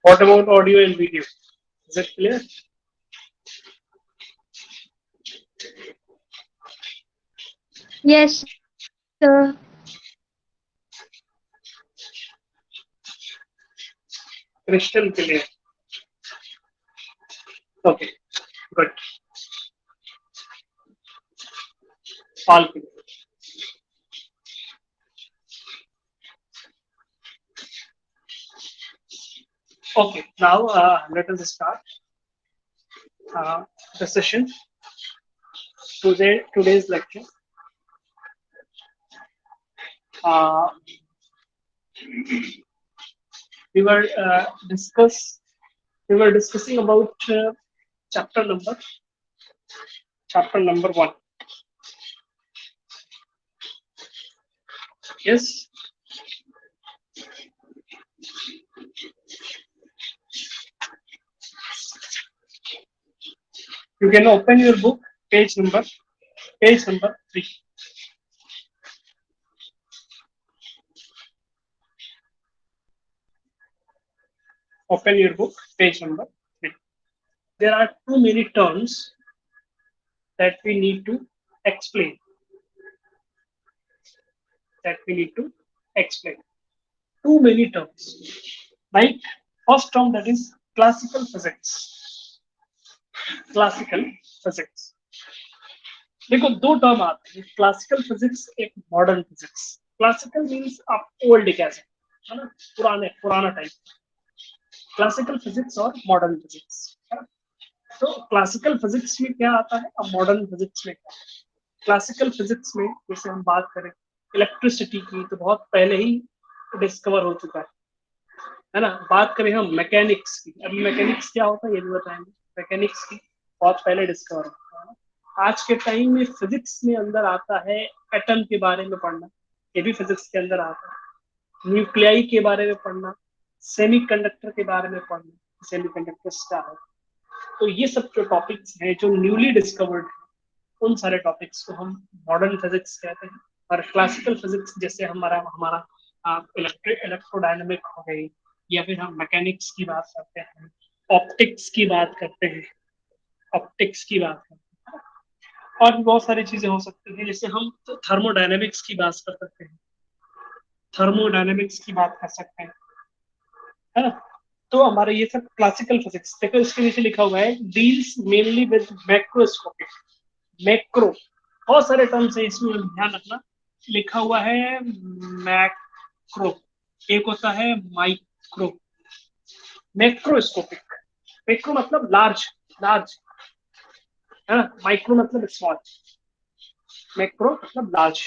What about audio and video? Is it clear? Yes, sir. Crystal clear. Okay, good. All clear. Okay, now let us start the session. Today's lecture. Uh, we were discussing about chapter number chapter number 1. Yes, you can open your book, page number 3. Open your book, page number 3. There are too many terms that we need to explain. Too many terms. Like first term, that is classical physics. Classical physics, देखो दो term आते हैं, classical physics एक modern physics. Classical means आप old कह सकते है ना, पुराना टाइप. क्लासिकल फिजिक्स और मॉडर्न फिजिक्स है ना. तो क्लासिकल फिजिक्स में क्या आता है और मॉडर्न फिजिक्स में क्या. क्लासिकल फिजिक्स में जैसे हम बात करें इलेक्ट्रिसिटी की, तो बहुत पहले ही डिस्कवर हो चुका है ना. बात करें हम मैकेनिक्स की, अभी मैकेनिक्स क्या होता है ये भी बताएंगे. मैकेनिक्स की बहुत पहले डिस्कवर होता है ना. आज के टाइम में फिजिक्स में अंदर आता है एटम के बारे में पढ़ना, ये भी फिजिक्स के अंदर आता है. न्यूक्लियाई के बारे में पढ़ना, सेमीकंडक्टर के बारे में पढ़ना, सेमीकंडक्टर्स क्या है. तो ये सब जो टॉपिक्स हैं जो न्यूली डिस्कवर्ड है, उन सारे टॉपिक्स को हम मॉडर्न फिजिक्स कहते हैं. और क्लासिकल फिजिक्स जैसे हमारा हमारा इलेक्ट्रोडायनेमिक हो गई, या फिर हम मैकेनिक्स की बात करते हैं, ऑप्टिक्स की बात करते हैं, और भी बहुत सारी चीजें हो सकती हैं. जैसे हम तो थर्मोडायनेमिक्स की बात कर सकते हैं, है ना. तो हमारे ये सब क्लासिकल फिजिक्स. देखो इसके नीचे लिखा हुआ है deals mainly with macroscopic. Macro, बहुत सारे टर्म्स है इसमें, ध्यान रखना. लिखा हुआ है मैक्रो, एक होता है माइक्रो. मैक्रोस्कोपिक, मैक्रो मतलब लार्ज, लार्ज है ना. माइक्रो मतलब स्मॉल, मैक्रो मतलब लार्ज.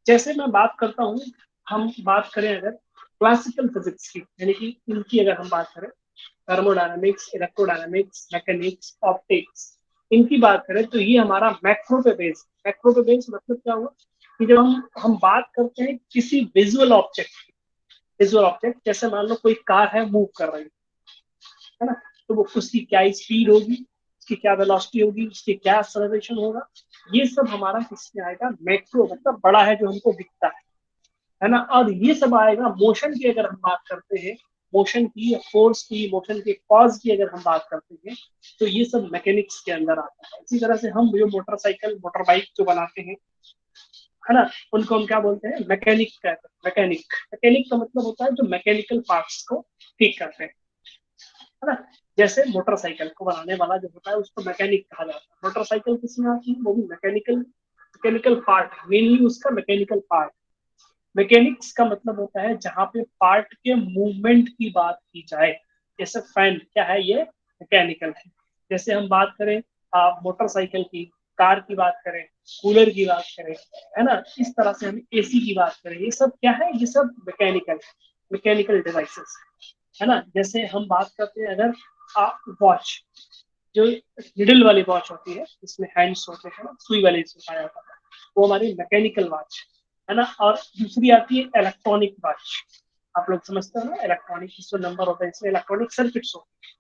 जैसे मैं बात करता हूँ, हम बात करें अगर क्लासिकल फिजिक्स की, यानी कि इनकी अगर हम बात करें थर्मोडायनामिक्स, इलेक्ट्रोडायनामिक्स, मैकेनिक्स, ऑप्टिक्स, इनकी बात करें तो ये हमारा मैक्रो पे बेस. मैक्रो पे बेस मतलब क्या हुआ कि जब हम बात करते हैं किसी विजुअल ऑब्जेक्ट, जैसे मान लो कोई कार है मूव कर रही है ना, तो वो उसकी क्या स्पीड होगी, उसकी क्या वेलोसिटी होगी, उसकी क्या एक्सेलरेशन होगा, ये सब हमारा किसमें आएगा, मैक्रो मतलब बड़ा है जो हमको दिखता है ना. और ये सब आएगा मोशन की. अगर हम बात करते हैं मोशन की, फोर्स की, मोशन के कॉज की अगर हम बात करते हैं, तो ये सब मैकेनिक्स के अंदर आता है. इसी तरह से हम जो मोटरसाइकिल, मोटर बाइक जो बनाते हैं, है ना, उनको हम क्या बोलते हैं, मैकेनिक कहते हैं. मैकेनिक, मैकेनिक का मतलब होता है जो मैकेनिकल पार्ट्स को ठीक करते हैं, है ना. जैसे मोटरसाइकिल को बनाने वाला जो होता है उसको मैकेनिक कहा जाता है. मोटरसाइकिल किसमें आती है, वो भी मैकेनिकल, मैकेनिकल पार्ट, मेनली उसका मैकेनिकल पार्ट. मैकेनिक्स का मतलब होता है जहां पे पार्ट के मूवमेंट की बात की जाए. जैसे फैन क्या है, ये मैकेनिकल है. जैसे हम बात करें मोटरसाइकिल की, कार की बात करें, कूलर की बात करें, है ना, इस तरह से हम एसी की बात करें, ये सब क्या है, ये सब मैकेनिकल, मैकेनिकल डिवाइसेस, है ना. जैसे हम बात करते हैं अगर वॉच, जो निडल वाली वॉच होती है जिसमें हैंड्स होते हैं ना, सुई वाली जिसमें पाया जाता है, वो हमारी मैकेनिकल वॉच है ना. और दूसरी आती है इलेक्ट्रॉनिक वॉच. आप लोग समझते हो ना, इलेक्ट्रॉनिक जिसमें नंबर होता है, इसमें इलेक्ट्रॉनिक सर्किट्स होते हैं,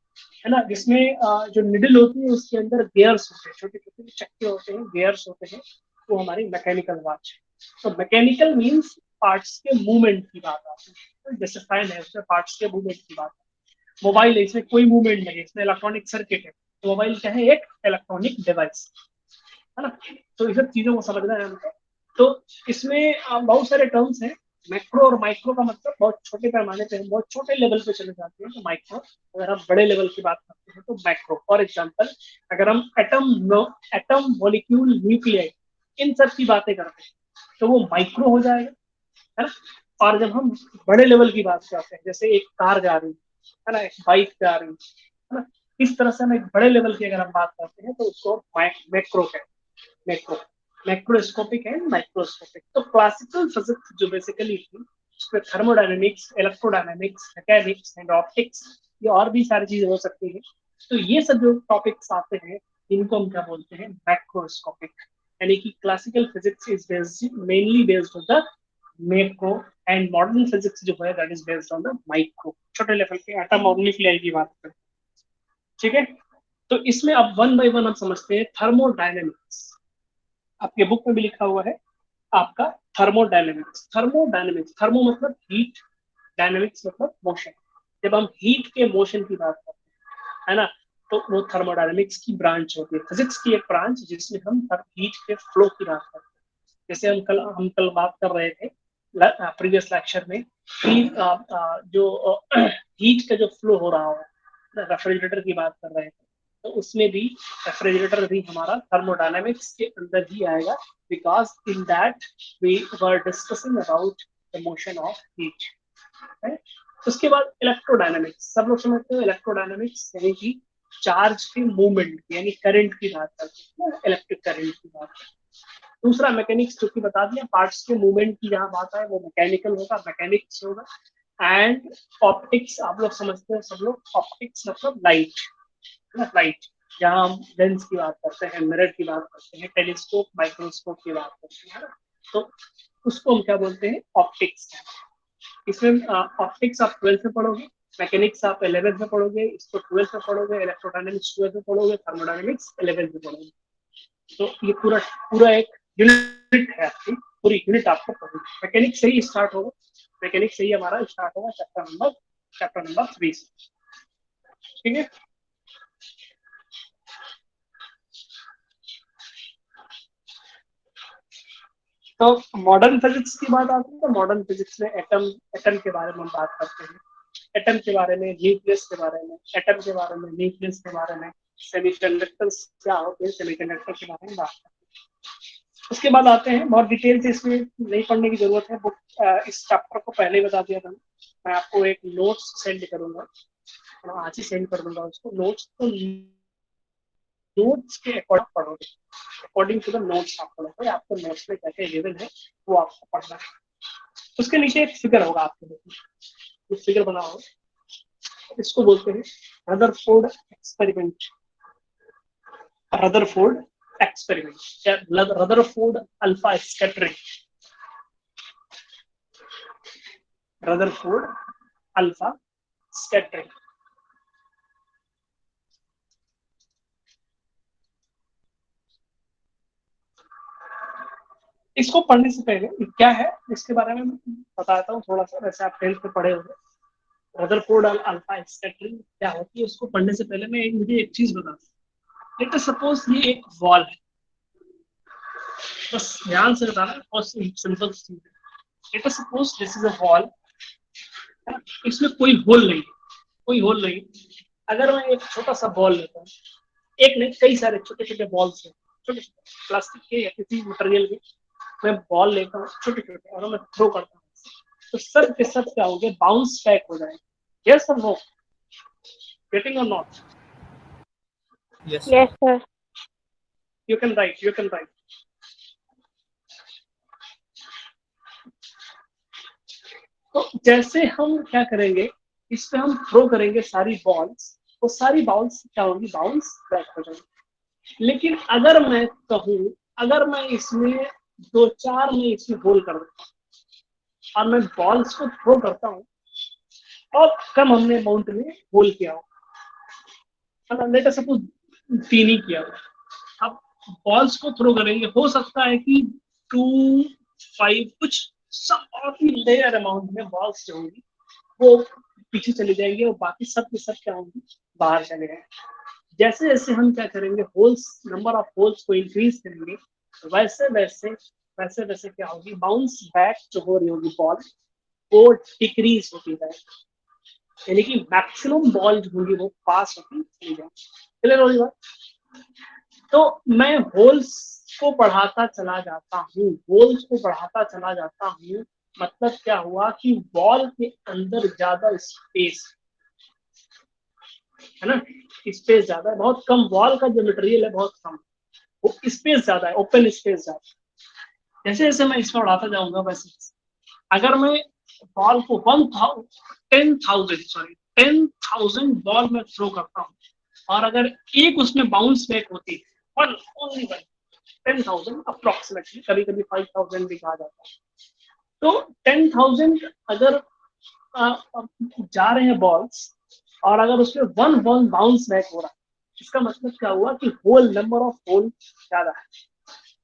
है ना. जिसमें जो निडल होती है उसके अंदर गेयर्स होते हैं, छोटे छोटे चक्के होते हैं, गेयर्स होते हैं, वो हमारी मैकेनिकल वॉच. तो मैकेनिकल मीन्स पार्ट्स के मूवमेंट की बात आती है. जैसे फैन है उसमें पार्ट्स के मूवमेंट की बात. मोबाइल है, इसमें कोई मूवमेंट नहीं है, इसमें इलेक्ट्रॉनिक सर्किट है, तो मोबाइल क्या है, एक इलेक्ट्रॉनिक डिवाइस है ना। तो इस सब चीजों को समझना है हमको। तो इसमें बहुत सारे टर्म्स हैं। मैक्रो और माइक्रो का मतलब बहुत छोटे पैमाने पे, बहुत छोटे लेवल पे चले जाते हैं तो माइक्रो, अगर हम बड़े लेवल की बात करते हैं तो मैक्रो। फॉर एग्जांपल, अगर हम एटम मॉलिक्यूल न्यूक्लियाई इन सब की बातें करते हैं तो वो माइक्रो हो जाएगा, है ना। और जब हम बड़े लेवल की बात करते हैं, जैसे एक कार जा रही है ना, एक बाइक जा रही है ना, इस तरह से हम एक बड़े लेवल की अगर हम बात करते हैं तो उसको मैक्रो कहते हैं। Macro, macroscopic and microscopic. तो क्लासिकल फिजिक्स जो बेसिकली थी उसमें thermodynamics, electrodynamics, mechanics and optics, ये और भी सारी चीजें हो सकती हैं। तो ये सब जो टॉपिक्स आते हैं इनको हम क्या बोलते हैं, मैक्रोस्कोपिक। यानी कि classical physics is based mainly based on the macro, and modern physics जो है that is based on the micro, छोटे लेवल के एटम और न्यूक्लियाई की बात करते हैं। ठीक है, तो इसमें अब वन बाय वन हम समझते हैं थर्मोडायनेमिक्स। आपके बुक में भी लिखा हुआ है आपका थर्मोडायनेमिक्स। थर्मोडायनेमिक्स, थर्मो मतलब हीट, डायनेमिक्स मतलब मोशन। जब हम हीट के मोशन की बात करते हैं, है ना, तो वो थर्मोडायनेमिक्स की ब्रांच होती है, फिजिक्स की एक ब्रांच जिसमें हम हीट के फ्लो की बात करते हैं। जैसे हम कल बात कर रहे थे प्रीवियस लेक्चर में कि जो हीट का जो फ्लो हो रहा हो, रेफ्रिजरेटर की बात कर रहे थे, तो उसमें भी रेफ्रिजरेटर भी हमारा थर्मोडायनेमिक्स के अंदर ही आएगा, because in that we were discussing about the motion of heat, है। उसके बाद इलेक्ट्रोडायनेमिक्स, सब लोग समझते हो इलेक्ट्रोडायनेमिक्स यानी कि चार्ज के मूवमेंट यानी करंट की बात करते हैं, इलेक्ट्रिक करंट की बात करते हैं। दूसरा मैकेनिक्स, जो कि बता दिया, पार्ट्स के मूवमेंट की जहां बात है वो मैकेनिकल होगा, मैकेनिक्स होगा। एंड ऑप्टिक्स, आप लोग समझते हैं सब लोग, ऑप्टिक्स मतलब लाइट, है ना, लाइट। जहाँ हम लेंस की बात करते हैं, मिरर की बात करते हैं, टेलीस्कोप, माइक्रोस्कोप की बात करते हैं, है ना। तो उसको हम क्या बोलते हैं, ऑप्टिक्स। इसमें ऑप्टिक्स आप 12th में पढ़ोगे, मैकेनिक्स आप 11th में पढ़ोगे, इसको 12th में पढ़ोगे, इलेक्ट्रोडायनेमिक्स 12th में पढ़ोगे, थर्मोडायनेमिक्स 11th में पढ़ोगे। तो ये पूरा पूरा एक यूनिट है आपकी, पूरी यूनिट आपको पढ़नी। मैकेनिक्स से ही स्टार्ट होगा, मैकेनिक्स से ही हमारा स्टार्ट होगा चैप्टर नंबर 3 से। ठीक है, तो मॉडर्न फिजिक्स की बात आती है तो मॉडर्न फिजिक्स में एटम, एटम के बारे में हम बात करते हैं, एटम के बारे में, न्यूक्लियस के बारे में, एटम के बारे में, न्यूक्लियस के बारे में, सेमीकंडक्टर्स क्या होते हैं, सेमीकंडक्टर के बारे में बात करते हैं। उसके बाद आते हैं, बहुत डिटेल से इसमें नहीं पढ़ने की जरूरत है, बुक इस चैप्टर को पहले ही बता दिया था। मैं आपको एक नोट्स सेंड करूंगा, आज ही सेंड कर दूंगा उसको नोट्स। तो नोट्स के अकॉर्डिंग पढ़ोगे, अकॉर्डिंग टू द नोट्स आप पढ़ोगे, आपको नोट्स में क्या क्या गिवन है वो आपको पढ़ना है। उसके नीचे एक फिगर होगा आपके बुक में, फिगर बना होगा, इसको बोलते हैं रदरफोर्ड एक्सपेरिमेंट, रदरफोर्ड एक्सपेरिमेंट या Rutherford alpha scattering, Rutherford alpha scattering. इसको पढ़ने से पहले क्या है इसके बारे में बताता हूँ थोड़ा सा, वैसे आप 10th में पढ़े होंगे। रदरफोर्ड अल्फा स्कैटरिंग क्या होती है, उसको पढ़ने से पहले मैं मुझे एक चीज बता दूं। लेट अस सपोज ये एक वॉल है, बस ध्यान से बताना, बहुत सिंपल चीज है। Let us suppose this is a wall, इसमें कोई होल नहीं, कोई होल नहीं। अगर मैं एक छोटा सा बॉल लेता हूँ, एक नहीं कई सारे छोटे छोटे बॉल्स हैं, छोटे छोटे प्लास्टिक के या किसी मटेरियल के, मैं बॉल लेता हूँ छोटे छोटे और मैं थ्रो करता हूँ, तो सब के सब क्या होंगे, बाउंस बैक हो जाएंगे। यस और नो, गेटिंग और not? Yes, sir. Yes, sir. You can write, you can write. तो जैसे हम क्या करेंगे, इस पे हम थ्रो करेंगे सारी बॉल्स, वो सारी बॉल्स क्या होंगी, बाउंस बैक हो जाएंगी। लेकिन अगर मैं कहूँ, अगर मैं इसमें दो चार में इसमें होल कर देता हूँ और मैं बॉल्स को थ्रो करता हूँ और कम हमने अमाउंट में होल किया हो, लेट अस सपोज 3 ही किया हो, अब बॉल्स को थ्रो करेंगे, हो सकता है कि 2, 5 कुछ सब बहुत ही लेयर अमाउंट में बॉल्स जो होंगी वो पीछे चले जाएंगे और बाकी सब के सब क्या होंगे, बाहर चले जाएंगे। जैसे जैसे हम क्या करेंगे, होल्स, नंबर ऑफ होल्स को इंक्रीज करेंगे, वैसे वैसे वैसे क्या होगी, बाउंस बैक जो हो रही होगी बॉल, वो डिक्रीज होती जाएगी, यानी कि मैक्सिमम बॉल जो होगी वो पास होती चली जाएगी। क्लियर होगी बात? तो मैं होल्स को बढ़ाता चला जाता हूँ, होल्स को बढ़ाता चला जाता हूँ, मतलब क्या हुआ कि बॉल के अंदर ज्यादा स्पेस है ना, स्पेस ज्यादा है, बहुत कम, बॉल का जो मटेरियल है बहुत कम, वो स्पेस ज्यादा है, ओपन स्पेस ज्यादा है। जैसे जैसे मैं इसमें उड़ाता जाऊंगा वैसे अगर मैं बॉल को 10,000 बॉल में थ्रो करता हूँ और अगर एक उसमें बाउंस बैक होती है, वन, ओनली वन, 10,000 अप्रोक्सीमेटली, कभी कभी 5,000 भी कहा जाता है, तो 10,000 अगर जा रहे हैं बॉल्स और अगर उसमें वन बॉल बाउंस बैक हो रहा है, इसका मतलब क्या हुआ कि होल, नंबर ऑफ होल ज्यादा है,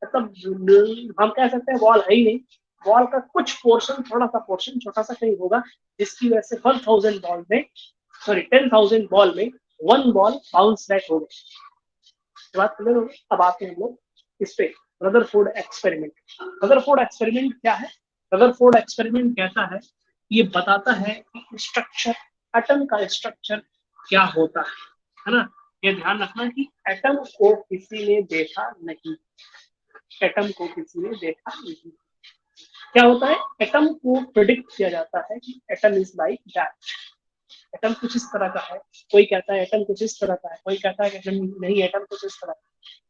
मतलब हम कह सकते हैं बॉल है ही नहीं, बॉल का कुछ पोर्शन, थोड़ा सा पोर्शन, छोटा सा कहीं होगा, जिसकी वजह से 1,000 बॉल में, सॉरी 10,000 बॉल में वन बॉल बाउंस बैक हो गई। बात क्लियर होगी? अब आते हैं हम लोग इस पे, रदरफोर्ड एक्सपेरिमेंट। रदरफोर्ड एक्सपेरिमेंट क्या है? रदरफोर्ड एक्सपेरिमेंट कहता है, ये बताता है कि स्ट्रक्चर, एटम का स्ट्रक्चर क्या होता है ना। ये ध्यान रखना कि एटम को किसी ने देखा नहीं, एटम को किसी ने देखा नहीं। क्या होता है, एटम को प्रिडिक्ट किया जाता है कि atom is like that, atom कुछ इस तरह का है, कोई कहता है एटम कुछ इस तरह का है, कोई कहता है कि नहीं एटम कुछ इस तरह का।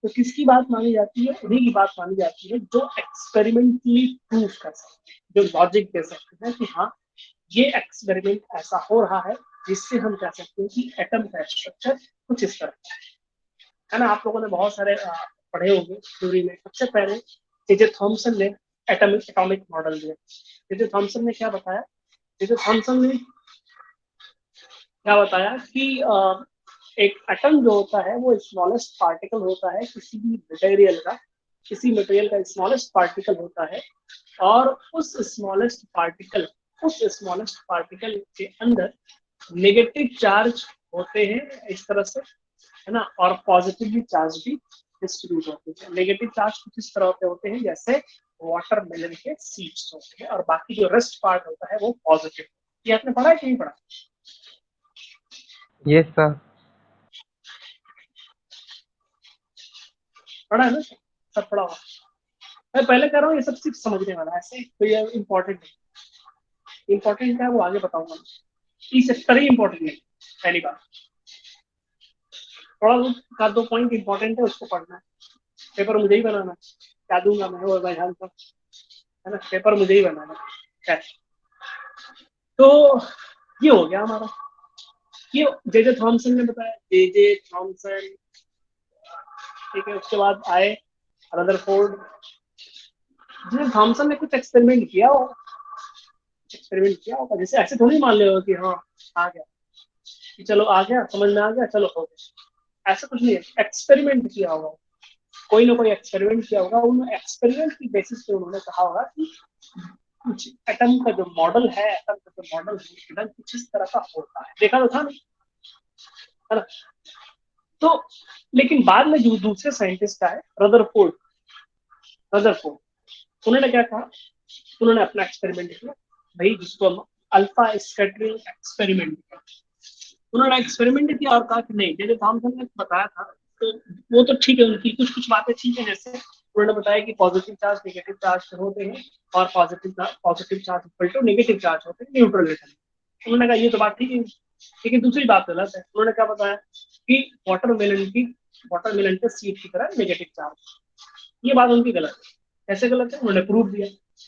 तो किसकी बात मानी जाती है? उन्हीं की बात मानी जाती है जो एक्सपेरिमेंटली प्रूव कर सकते हैं, जो लॉजिक दे सकते हैं कि हाँ ये एक्सपेरिमेंट ऐसा हो रहा है जिससे हम कह सकते हैं कि एटम का स्ट्रक्चर कुछ इस तरह का है ना। आप लोगों ने बहुत सारे पढ़े होंगे थ्योरी में। सबसे पहले जे थॉमसन ने एटॉमिक मॉडल दिया। जे थॉमसन ने क्या बताया? जे थॉमसन ने क्या बताया कि एक एटम जो होता है वो स्मॉलेस्ट पार्टिकल होता है किसी भी मटेरियल का, किसी मटेरियल का स्मॉलेस्ट पार्टिकल होता है, और उस स्मॉलेस्ट पार्टिकल के अंदर नेगेटिव चार्ज होते हैं इस तरह से, है ना, और पॉजिटिवली चार्ज भी डिस्ट्रीब्यूट होते हैं। नेगेटिव चार्ज कुछ इस तरह के होते हैं जैसे वाटर मेलन के सीड्स होते हैं, और बाकी जो रेस्ट पार्ट होता है वो पॉजिटिव। ये आपने पढ़ा है कि नहीं पढ़ा? Yes, sir. पढ़ा है ना, सब पढ़ा हुआ। मैं पहले कह रहा हूँ ये सब सिर्फ समझने वाला है, ऐसे तो ये इम्पोर्टेंट है। इम्पोर्टेंट है वो आगे बताऊंगा। ई सेक्टर ही इम्पोर्टेंट है, पहली बात। थोड़ा का दो पॉइंट इम्पोर्टेंट है, उसको पढ़ना है। पेपर मुझे ही बनाना है, क्या दूंगा मैं वो ध्यान पर, है ना, पेपर मुझे ही बनाना है। तो ये हो गया हमारा, ये जे थॉमसन ने बताया, जे थॉमसन, ठीक है। उसके बाद आए रदरफोर्ड। जे थॉमसन ने कुछ एक्सपेरिमेंट किया होगा, जैसे ऐसे थोड़ी मान ले कि हाँ आ गया, कि चलो आ गया, समझ में आ गया, चलो हो गया, ऐसा कुछ नहीं है। एक्सपेरिमेंट किया होगा, कोई ना कोई एक्सपेरिमेंट किया होगा, उन एक्सपेरिमेंट की बेसिस पे उन्होंने कहा होगा कि कुछ एटम का जो मॉडल है, एटम का जो मॉडल है कुछ इस तरह का होता है, देखा तो था नहीं, है ना। तो लेकिन बाद में जो दूसरे साइंटिस्ट आए, रदरफोर्ड, उन्होंने क्या कहा, उन्होंने अपना एक्सपेरिमेंट किया भाई, जिसको हम अल्फा स्कैटरिंग एक्सपेरिमेंट किया। उन्होंने एक्सपेरिमेंट किया और कहा कि नहीं, जैसे थॉमसन ने बताया था, तो वो तो ठीक है, उनकी कुछ कुछ बातें ठीक है, जैसे उन्होंने बताया कि पॉजिटिव चार्ज नेगेटिव चार्ज होते हैं, और positive charge equal to negative charge होते हैं न्यूट्रल रिलेशन। उन्होंने कहा ये तो बात ठीक है, लेकिन दूसरी बात गलत है। उन्होंने क्या बताया कि वाटरमेलन के सीड की तरह नेगेटिव चार्ज, ये बात उनकी गलत है। कैसे गलत है? उन्होंने प्रूफ दिया।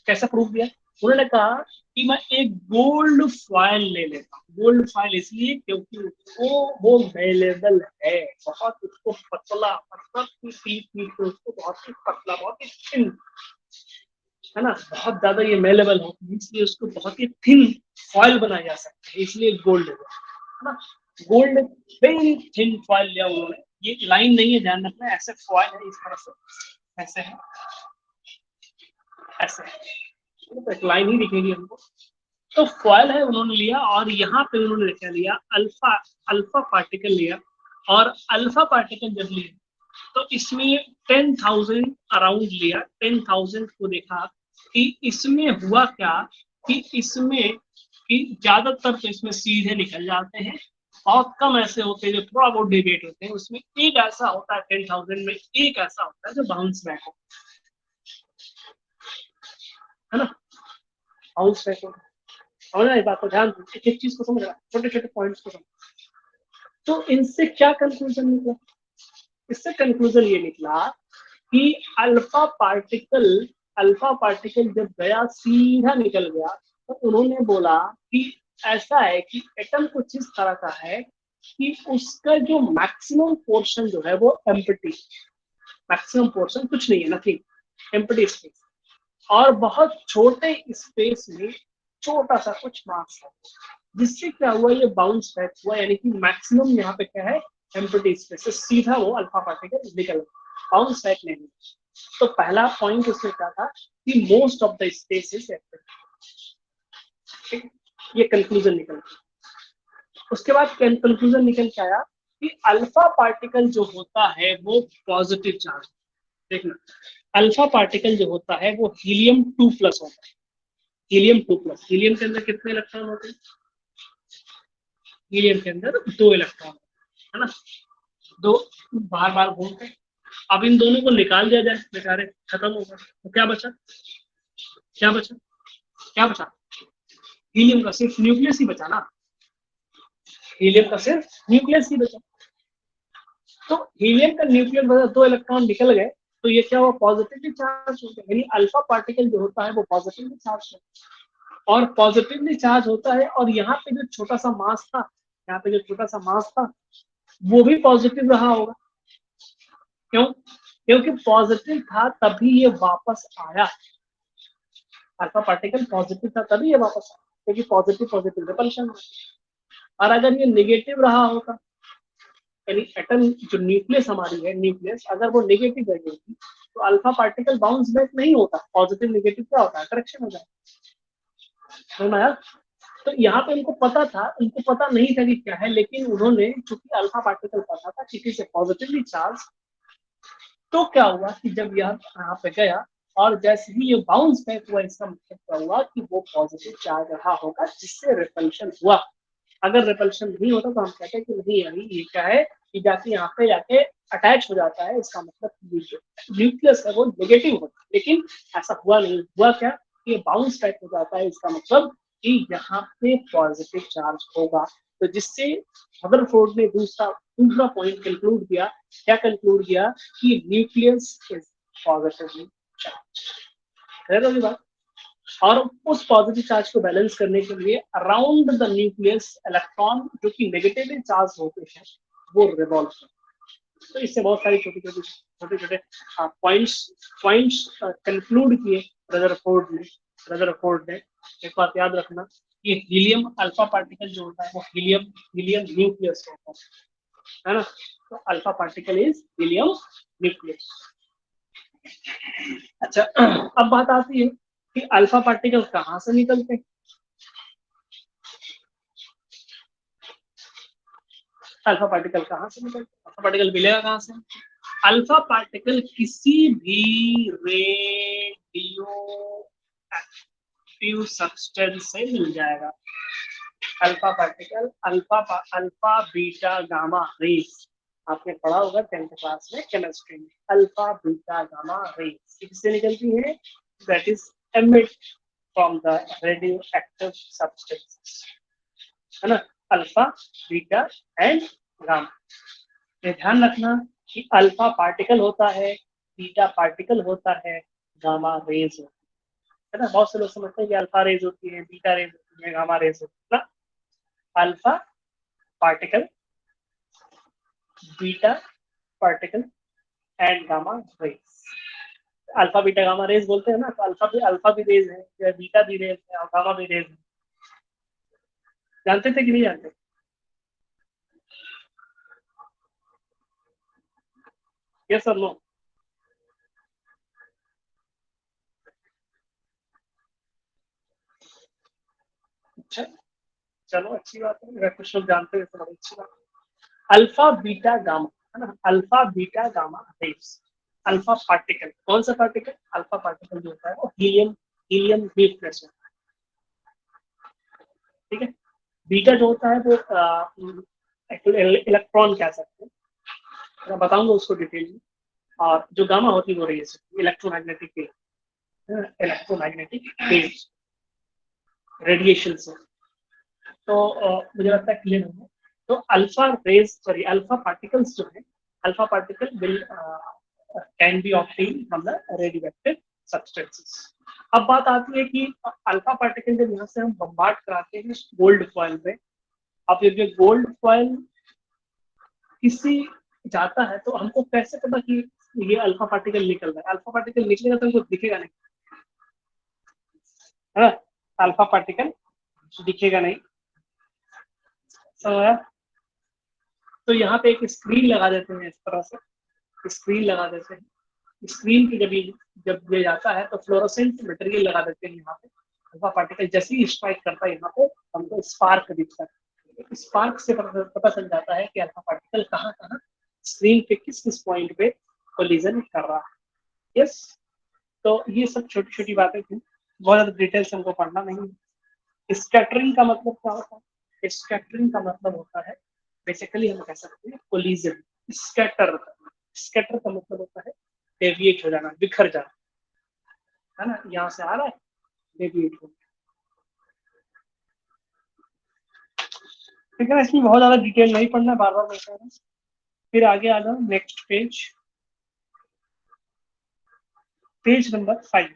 कैसा प्रूफ दिया? उन्होंने कहा कि मैं एक गोल्ड फॉयल ले लेता हूँ। गोल्ड फॉयल इसलिए क्योंकि वो मेलेबल है, बहुत उसको पतला, मतलब पीट पीट के उसको बहुत ही पतला, बहुत ही थिन, है ना, बहुत ज्यादा ये मेलेबल होती है, इसलिए उसको बहुत ही थिन फॉयल बनाया जा सकता है, इसलिए गोल्ड है ना। गोल्ड वेरी थिन फॉयल लिया उन्होंने, ये लाइन नहीं है, ध्यान रखना, ऐसे फॉयल है इस तरह से, ऐसे है, ऐसे है, तो एक लाइन ही दिखेगी हमको, तो फॉयल है उन्होंने लिया और यहाँ पे उन्होंने क्या लिया, अल्फा अल्फा पार्टिकल लिया। और अल्फा पार्टिकल जब लिया तो इसमें 10,000 अराउंड लिया, 10,000 को देखा कि इसमें हुआ क्या, कि इसमें कि ज्यादातर तो इसमें सीधे निकल जाते हैं, बहुत कम ऐसे होते हैं जो थोड़ा बहुत डिबेट होते हैं। उसमें एक ऐसा होता है 10,000 में, एक ऐसा होता है जो बाउंस बैक हो, है ना, बाउंस बैक हो। समझना इस बात को, ध्यान दो, एक एक चीज को समझ रहा, छोटे छोटे पॉइंट्स को समझ। तो इनसे क्या कंक्लूजन निकला, इससे कंक्लूजन ये निकला कि अल्फा पार्टिकल जब गया सीधा निकल गया, तो उन्होंने बोला कि ऐसा है कि एटम कुछ इस तरह का है कि उसका जो मैक्सिमम पोर्शन जो है वो एम्प्टी, मैक्सिमम पोर्शन कुछ नहीं है, नथिंग, एम्प्टी स्पेस, और बहुत छोटे स्पेस में छोटा सा कुछ मास है, जिससे क्या हुआ, ये बाउंस बैक हुआ, यानी कि मैक्सिमम यहाँ पे क्या है, एम्प्टी स्पेस से सीधा वो अल्फा पार्टिकल निकल गया, बाउंस बैक नहीं। तो पहला पॉइंट उसमें क्या था कि most of the space is empty, ये कंक्लूजन निकल गया। उसके बाद कंक्लूजन निकल के आया कि अल्फा पार्टिकल जो होता है वो पॉजिटिव चार्ज, देखना, अल्फा पार्टिकल जो होता है वो हीलियम 2+ होता है, हीलियम 2+। हीलियम के अंदर कितने इलेक्ट्रॉन होते हैं, हीलियम के अंदर 2 इलेक्ट्रॉन, है ना, दो बार बार घूमते हैं। अब इन दोनों को निकाल दिया जाए, बेचारे खत्म हो गए, तो क्या बचा, क्या बचा, क्या बचा, हीलियम का सिर्फ न्यूक्लियस ही बचा ना, हीलियम का सिर्फ न्यूक्लियस ही बचा। तो हीलियम का न्यूक्लियस बचा, 2 इलेक्ट्रॉन निकल गए, तो ये क्या हुआ, पॉजिटिवली चार्ज हो गया, यानी अल्फा पार्टिकल जो होता है वो पॉजिटिवली चार्ज है, और पॉजिटिवली चार्ज होता है। और यहाँ पे जो छोटा सा मास था, यहाँ पे जो छोटा सा मास था वो भी पॉजिटिव रहा होगा, क्यों, क्योंकि पॉजिटिव था तभी ये वापस आया, अल्फा पार्टिकल पॉजिटिव था तभी ये वापस आया, क्योंकि पॉजिटिव पॉजिटिव रिपल्शन। और अगर ये नेगेटिव रहा होगा, यानी एटम जो न्यूक्लियस हमारी है, न्यूक्लियस अगर वो नेगेटिव रही होती तो अल्फा पार्टिकल बाउंस बैक नहीं होता, पॉजिटिव नेगेटिव क्या होता है, करेक्शन हो जाता है। तो यहाँ पे उनको पता था, उनको पता नहीं था कि क्या है, लेकिन उन्होंने चूंकि अल्फा पार्टिकल पता था किसी से पॉजिटिवली चार्ज, तो क्या हुआ कि जब यह यहाँ पे गया और जैसे ही ये बाउंस बैक हुआ, इसका मतलब क्या हुआ कि वो पॉजिटिव चार्ज रहा होगा, जिससे रिपल्शन हुआ। अगर रिपल्शन नहीं होता तो हम कहते हैं कि नहीं, अभी ये क्या है कि जाके यहाँ पे जाके अटैच हो जाता है, इसका मतलब न्यूक्लियस है वो नेगेटिव होता है, लेकिन ऐसा हुआ नहीं। हुआ क्या, ये बाउंस बैक हो जाता है, इसका मतलब कि यहाँ पे पॉजिटिव चार्ज होगा। तो जिससे रदरफोर्ड ने दूसरा दूसरा पॉइंट कंक्लूड किया, क्या कंक्लूड किया, कि nucleus is positively charge. Clear होगी बात। और उस पॉजिटिव चार्ज को बैलेंस करने के लिए अराउंड द न्यूक्लियस इलेक्ट्रॉन जो कि नेगेटिवली चार्ज होते हैं वो रिवॉल्व करते। तो इससे बहुत सारी छोटे छोटे पॉइंट्स पॉइंट्स कंक्लूड किए रदरफोर्ड ने। एक बात याद रखना, ये हीलियम अल्फा पार्टिकल जो होता है वो हीलियम हीलियम न्यूक्लियस होता है ना, तो alpha particle is helium nucleus. अच्छा, अब बात आती है कि अल्फा पार्टिकल कहाँ से निकलते हैं। अल्फा पार्टिकल कहाँ से निकलते हैं, अल्फा पार्टिकल मिलेगा कहाँ से, अल्फा पार्टिकल किसी भी रेडियो एक्टिव सब्सटेंस से मिल जाएगा। Alpha particle alpha beta gamma rays, आपने पढ़ा होगा 10th क्लास में केमिस्ट्री में, अल्फा बीटा गामा रेस किससे निकलती है, that is emit from the radio active substances, है ना, अल्फा बीटा एंड गामा। ये ध्यान रखना कि अल्फा पार्टिकल होता है, बीटा पार्टिकल होता है, गामा रेज होती है ना। बहुत से लोग समझते हैं कि अल्फा रेज होती है, बीटा रेज होती है, गामा रेज होती है ना। Alpha particle, beta particle and gamma rays. Alpha beta gamma rays बोलते हैं ना, तो अल्फा भी रेज है, बीटा भी रेज है और गामा भी रेज है। जानते थे कि नहीं जानते, यस और नो। अच्छा, चलो अच्छी बात है, अगर कुछ लोग जानते हैं तो बड़ी अच्छी बात है। अल्फा बीटा गामा, है ना, alpha beta gamma rays. Alpha particle, कौन सा पार्टिकल? अल्फा पार्टिकल जो होता है वो हीलियम, हीलियम बीट प्लस होता है, ठीक है। बीटा जो होता है वो इलेक्ट्रॉन कह सकते हैं, मैं बताऊंगा उसको डिटेल में। और जो गामा होती है वो rays, electromagnetic wave, electromagnetic waves, radiation से। तो मुझे लगता है क्लियर होगा। तो alpha rays, sorry alpha particles जो है, alpha particle will can be obtain from the radioactive substances. अब बात आती है कि अल्फा पार्टिकल जब यहाँ से हम बम्बार्ड कराते हैं गोल्ड फॉइल पे, अब ये गोल्ड फॉइल किसी जाता है तो हमको कैसे पता कि ये अल्फा पार्टिकल निकल रहा है? अल्फा पार्टिकल निकलेगा तो हमको दिखेगा नहीं, है ना, अल्फा पार्टिकल दिखेगा नहीं। समझा? तो यहाँ पे एक स्क्रीन लगा देते हैं, इस तरह से स्क्रीन लगा देते हैं। स्क्रीन की जब ये जाता है तो फ्लोरोसेंट मटेरियल लगा देते हैं यहाँ पे। अल्फा पार्टिकल जैसे ही स्ट्राइक करता है यहाँ पे हमको स्पार्क दिखता है। स्पार्क से पता चल जाता है कि अल्फा पार्टिकल कहाँ कहाँ स्क्रीन पे किस किस पॉइंट पे कोलिजन कर रहा है। यस, तो ये सब छोटी छोटी बातें थी, बहुत ज्यादा डिटेल से हमको पढ़ना नहीं है। स्कैटरिंग का मतलब क्या होता है? स्कैटरिंग का मतलब होता है, बेसिकली हम कह सकते हैं कोलिजन। स्कैटर, स्कैटर का मतलब होता है डेविएट हो जाना, बिखर जाना, है ना, यहाँ से आ रहा है डेविएट हो। ठीक है ना, इसमें बहुत ज्यादा डिटेल नहीं पढ़ना, बार बार मैं कह रहा हूँ। फिर आगे आ जाओ, next page, page number 5,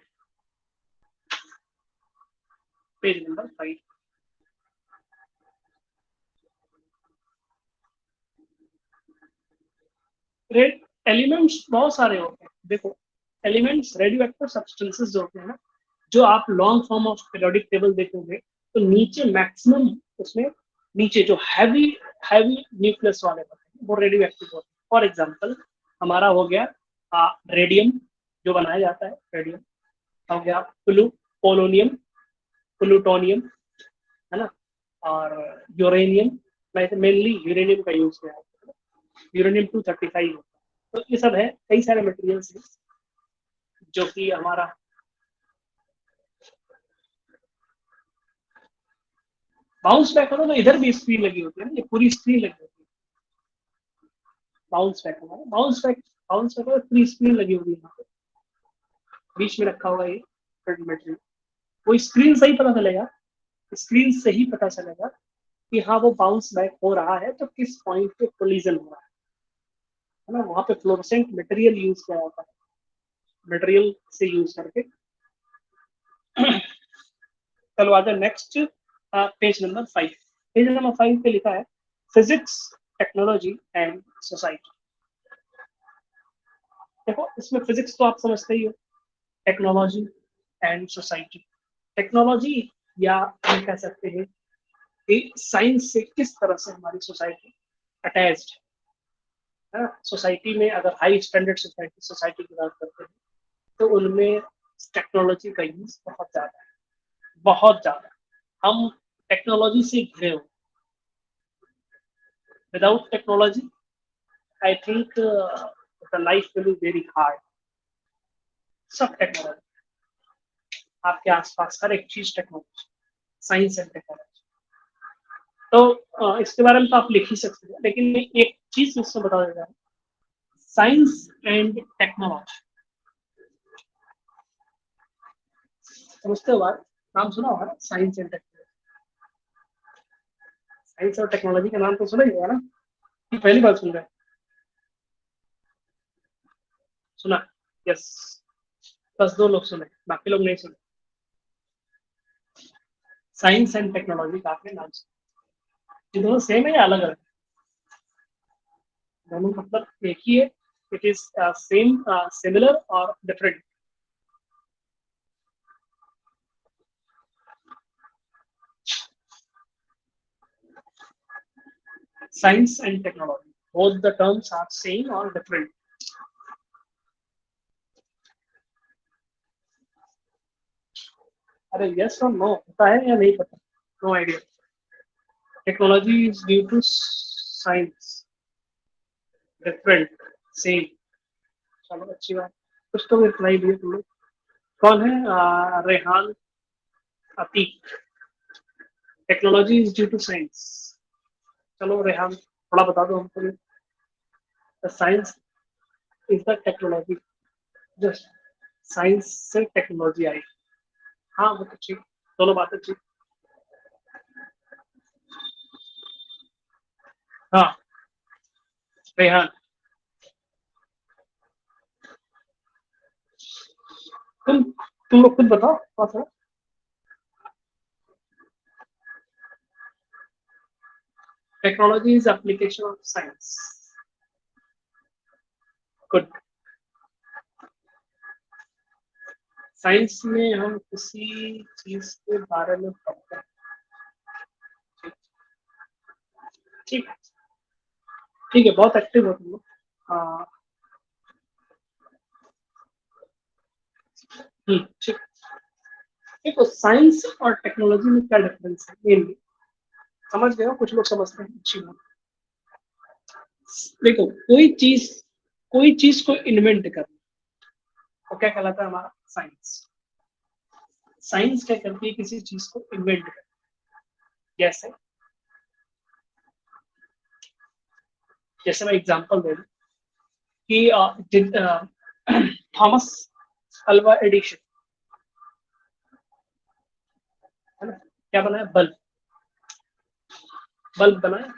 page number 5। Red elements बहुत सारे होते हैं, देखो एलिमेंट्स रेडियो एक्टिव सब्सटेंसेस जो होते हैं ना, जो आप long form of periodic table देखोगे तो नीचे मैक्सिमम उसमें नीचे जो हैवी हैवी न्यूक्लियस वाले होते हैं वो रेडियो एक्टिव होते हैं। फॉर एग्जांपल हमारा हो गया रेडियम, जो बनाया जाता है रेडियम, हो गया पोलोनियम, प्लूटोनियम, है ना, और यूरेनियम, मेनली यूरेनियम का यूज किया जाता है, यूरेनियम 235। तो ये सब है, कई सारे मटेरियल्स हैं जो कि हमारा बाउंस बैक करो तो इधर भी स्क्रीन लगी होती है ना, ये पूरी स्क्रीन लगी होती है। बाउंस बैक हमारा बाउंस बैक पूरी स्क्रीन लगी होगी यहाँ पे, बीच में रखा होगा ये मटेरियल। वो स्क्रीन से ही पता चलेगा, स्क्रीन से ही पता चलेगा कि हाँ वो बाउंस बैक हो रहा है तो किस पॉइंट पे कोलिजन हो रहा है ना। वहाँ पे फ्लोरोसेंट मटेरियल यूज किया जाता है, मटेरियल से यूज करके। चलो आ जाए next, page number 5। Page number 5 पे लिखा है फिजिक्स, टेक्नोलॉजी एंड सोसाइटी। देखो इसमें फिजिक्स तो आप समझते ही हो, टेक्नोलॉजी एंड सोसाइटी। टेक्नोलॉजी या हम कह सकते हैं कि साइंस से किस तरह से हमारी सोसाइटी अटैच्ड है ना। सोसाइटी में अगर हाई स्टैंडर्ड सोसाइटी सोसाइटी की बात करते हैं तो उनमें टेक्नोलॉजी का यूज बहुत ज्यादा है, बहुत ज्यादा। हम टेक्नोलॉजी से घिरे हुए, without technology I think the life will be very hard. सब टेक्नोलॉजी, आपके आसपास हर एक चीज टेक्नोलॉजी, साइंस एंड टेक्नोलॉजी। तो इसके बारे में तो आप लिख ही सकते हैं, लेकिन मैं एक चीज इसमें बता देता हूँ, साइंस एंड टेक्नोलॉजी समझते बाद नाम सुना होगा ना, साइंस एंड टेक्नोलॉजी। साइंस और टेक्नोलॉजी का नाम तो सुना ही होगा ना, कि पहली बार सुन रहे हैं? सुना? यस, बस 2 लोग सुने, बाकी लोग नहीं सुने। साइंस एंड टेक्नोलॉजी का आपने नाम सुना? ये दोनों सेम है या अलग अलग? दोनों मतलब एक ही है, इट इज सेम, सिमिलर और different. Science and technology, both the terms are same or different? अरे यस और नो, पता है या नहीं पता? No idea. Technology is due to science, different, same. चलो अच्छी बात, कुछ तो रिप्लाई दिए तुम लोग। कौन है? Rehan Atiq. Technology is due to science. चलो रेहान थोड़ा बता दो हमको। The science is the technology, just science से टेक्नोलॉजी आई। हाँ वो तो ठीक, दोनों बातें ठीक। हाँ रेहान, तुम लोग खुद बताओ थोड़ा सा। Technology is application of science. Good. Science में हम किसी चीज के बारे में पढ़ते हैं। ठीक, ठीक है, बहुत एक्टिव हो तुम लोग। हाँ, ठीक। देखो साइंस और टेक्नोलॉजी में क्या डिफरेंस है मेनली, समझ गए हो? कुछ लोग समझते हैं, अच्छी बात। देखो कोई चीज को इन्वेंट करना, वो क्या कहलाता है? हमारा साइंस। साइंस क्या करती है? किसी चीज को इन्वेंट करना। जैसे जैसे मैं एग्जांपल दे दूं कि थॉमस अल्वा एडिशन, है ना, क्या बनाया? बल्ब। बल्ब बनाया।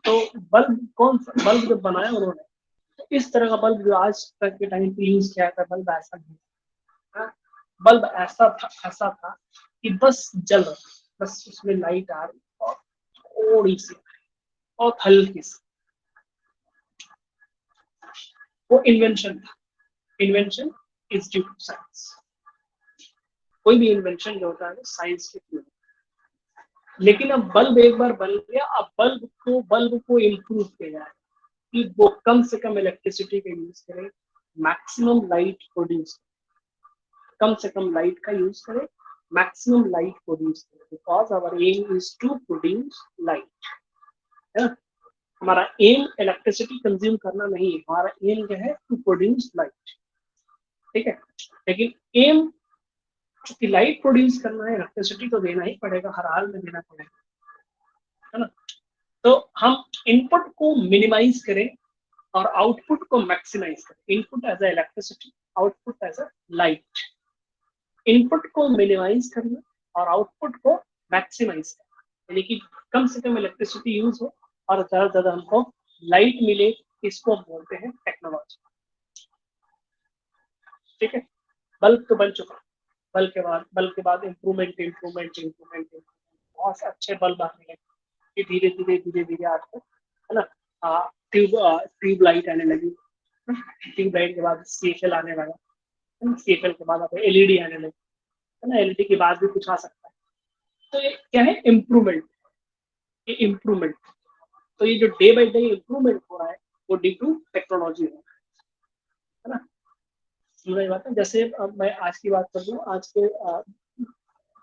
तो बल्ब कौन सा बल्ब जब बनाया उन्होंने, तो इस तरह का बल्ब जो आज तक के टाइम पे यूज किया था, बल्ब ऐसा नहीं था। बल्ब ऐसा था कि बस जल रहा, बस उसमें लाइट आ रही और थोड़ी सी, बहुत हल्की सी। वो इन्वेंशन था। Invention is due to science. कोई भी इन्वेंशन जो होता है वो साइंस के थ्रू। लेकिन अब बल्ब एक बार बन गया, अब बल्ब को इम्प्रूव किया जाए कि वो कम से कम इलेक्ट्रिसिटी का यूज करे, मैक्सिमम लाइट प्रोड्यूस, कम से कम लाइट का यूज करे, मैक्सिमम लाइट प्रोड्यूस करे, because our aim is to produce light, है ना। हमारा एम इलेक्ट्रिसिटी कंज्यूम करना नहीं है, हमारा एम क्या है? To produce light. ठीक है, लेकिन एम चूंकि लाइट प्रोड्यूस करना है, इलेक्ट्रिसिटी तो देना ही पड़ेगा, हर हाल में देना पड़ेगा, है ना। तो हम इनपुट को मिनिमाइज करें और आउटपुट को मैक्सिमाइज करें। Input as a electricity, output as a light. Input को मिनिमाइज करना और आउटपुट को मैक्सिमाइज करना, यानी कि कम से कम इलेक्ट्रिसिटी यूज हो और ज्यादा से ज्यादा हमको लाइट मिले, इसको हम बोलते हैं टेक्नोलॉजी। ठीक है, बल्ब तो बन चुका, बल्ब के बाद इम्प्रूवमेंट, बहुत से अच्छे बल्ब आने लगे, धीरे धीरे आजकल, है ना, ट्यूब लाइट आने लगी। ट्यूब लाइट के बाद सीएफएल आने लगा, सीएफएल के बाद अब एलईडी आने लगी, है ना, एलईडी के बाद भी कुछ आ सकता है। तो ये क्या है? इम्प्रूवमेंट। ये इम्प्रूवमेंट, तो ये जो डे बाई डे इम्प्रूवमेंट हो रहा है वो ड्यू टू टेक्नोलॉजी हो रहा है ना। समझ बात है? जैसे अब मैं आज की बात कर दूं, आज के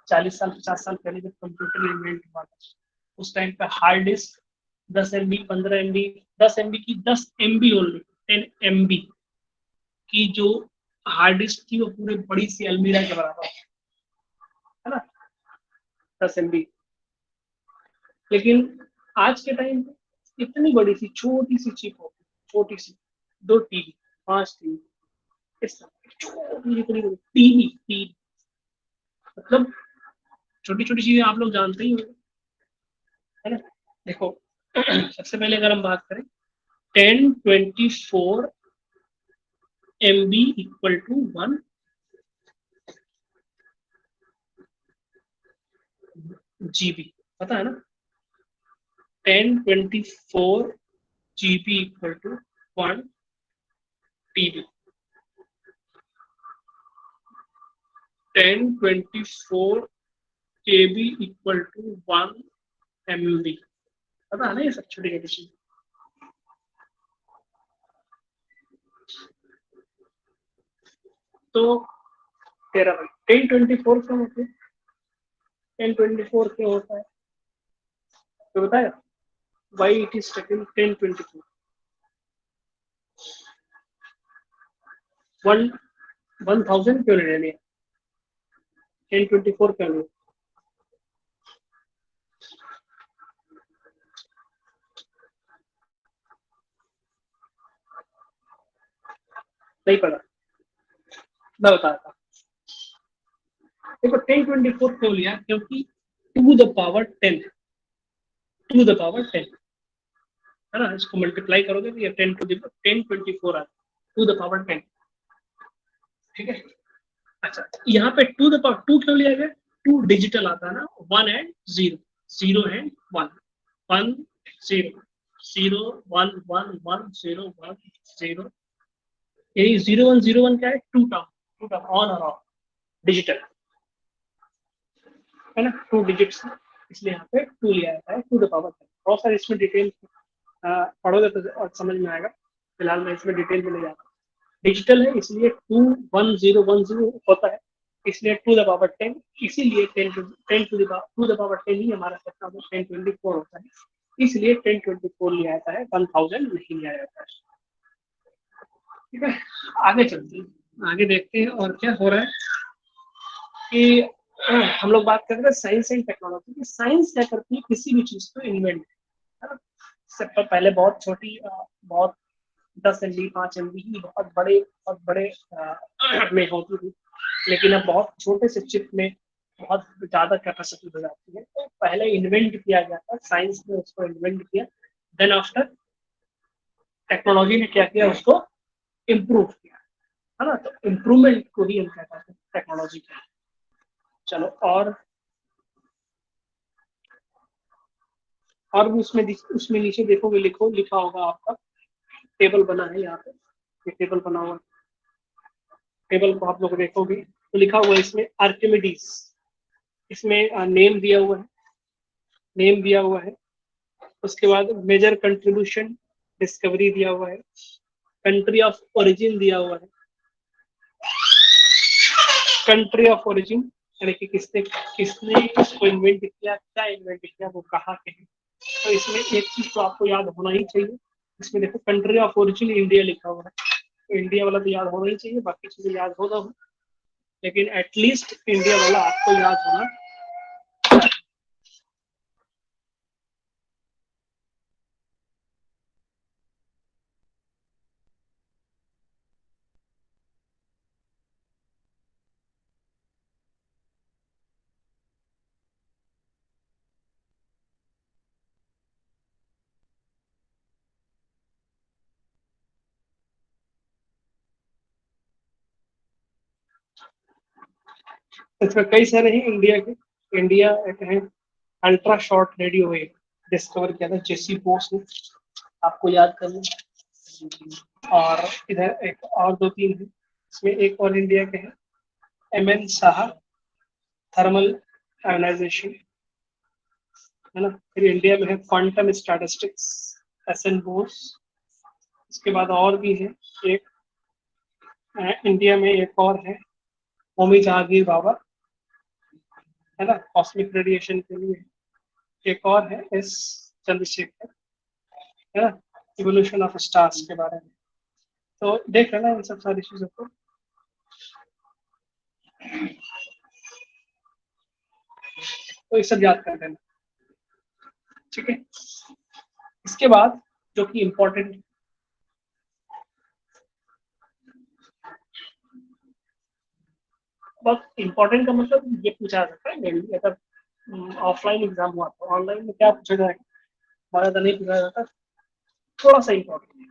40 साल 50 साल पहले जब कंप्यूटर इन्वेंट हुआ था, उस टाइम पे hard disk 10 MB 15 MB, 10 MB की 10 MB ओनली, 10 MB की जो हार्ड डिस्क थी वो पूरे बड़ी सी अलमीरा के बराबर, है ना, 10 MB। लेकिन आज के टाइम पे इतनी बड़ी सी छोटी सी चिप होती, छोटी सी, 2 टीवी, 5 टीवी, इस तरह छोटी इतनी बड़ी टीवी टीवी, मतलब छोटी छोटी चीजें आप लोग जानते ही हो, है ना। देखो सबसे पहले अगर हम बात करें, 1024 MB इक्वल टू 1 GB, पता है ना। 1024 GB equal to 1 TB। 1024 KB equal to 1 MB, पता है ना, ये सब छोटी छोटी चीज। तो 13 1024 का मतलब 1024 क्यों होता है तो बताया, वाई इट इज टेकन 1024, 1000 क्यों ले लिया, 1024 क्यों नहीं? नहीं पता, मैं बताता। देखो 1024 क्यों लिया, क्योंकि to the power 10, to the power 10 है ना, इसको मल्टीप्लाई करोगे तो ये 1024 आता है, टू द पावर 10, ठीक है। अच्छा, यहाँ पे टू द पावर 2 क्यों लिया गया, 2 डिजिटल आता है ना, 1 एंड 0, 0 एंड 1, 1 0 0 1 1 1 0 1 0, यही 0101 क्या है, टू टर्म ऑन और ऑफ डिजिटल है ना, 2 डिजिट्स, इसलिए यहाँ पे 2 लिया जाता है, टू द पावर 10। बहुत सारे इसमें डिटेल पढ़ोगे तो और समझ में आएगा, फिलहाल मैं इसमें डिटेल में नहीं जाता। डिजिटल है इसलिए 21010 होता है, इसलिए टू द पावर 10, इसीलिए 10 टू द पावर 10 ही हमारा कितना होता है, 1024 होता है, इसलिए 1024 लिया जाता है, 1000 नहीं लिया जाता है। ठीक है, आगे चलते हैं, आगे देखते हैं और क्या हो रहा है कि हम लोग बात कर रहे हैं साइंस एंड टेक्नोलॉजी की। साइंस क्या करती है, किसी भी चीज को इन्वेंट, है ना। सबसे पहले बहुत छोटी, बहुत 10 MB 5 MB ही बहुत बड़े में होती थी, लेकिन अब बहुत छोटे से चिप में बहुत ज्यादा कैपेसिटी हो जाती है। तो पहले इन्वेंट किया गया था, साइंस ने उसको इन्वेंट किया, देन आफ्टर टेक्नोलॉजी ने क्या किया, उसको इम्प्रूव किया, है ना। तो इम्प्रूवमेंट को ही हम कहते हैं टेक्नोलॉजी का। चलो, और भी उसमें नीचे देखोगे, लिखा होगा आपका, टेबल बना है यहाँ पे, ये टेबल बना हुआ है, टेबल को आप लोग देखोगे तो लिखा हुआ है इसमें आर्किमिडीज, इसमें नेम दिया हुआ है, नेम दिया हुआ है। उसके बाद मेजर कंट्रीब्यूशन, डिस्कवरी दिया हुआ है, कंट्री ऑफ ओरिजिन दिया हुआ है, कंट्री ऑफ ओरिजिन यानी कि किसने किसने इसको इन्वेंट किया, क्या इन्वेंट किया, वो कहाँ के हैं। तो इसमें एक चीज तो आपको याद होना ही चाहिए, इसमें देखो कंट्री ऑफ ओरिजिन इंडिया लिखा हुआ है, तो इंडिया वाला तो याद होना ही चाहिए, बाकी चीजें याद हो ना हो, लेकिन एटलीस्ट इंडिया वाला आपको याद होना। इसमें कई सारे हैं इंडिया के। इंडिया एक है, ultra short radio wave discover किया था जेसी बोस ने, आपको याद करना। और इधर एक और 2-3 है, इसमें एक और इंडिया के हैं, MN साहा, थर्मल आयोनाइजेशन, है ना। फिर इंडिया में है क्वांटम स्टैटिस्टिक्स, SN बोस। इसके बाद और भी है, एक इंडिया में एक और है, होमी जहांगीर बाबा, है ना, कॉस्मिक रेडिएशन के लिए। एक और है S चंद्रशेखर, है ना, इवोल्यूशन ऑफ स्टार्स के बारे में। तो देख लेना इन सब सारी चीजों को। तो ये सब याद कर लेना, ठीक है। इसके बाद जो कि इम्पोर्टेंट, बहुत इम्पोर्टेंट का मतलब ये पूछा जा सकता है मेनली, अगर ऑफलाइन एग्जाम हुआ तो ऑनलाइन में क्या पूछा जाएगा, हमारा तो नहीं पूछा जाता, थोड़ा सा इम्पोर्टेंट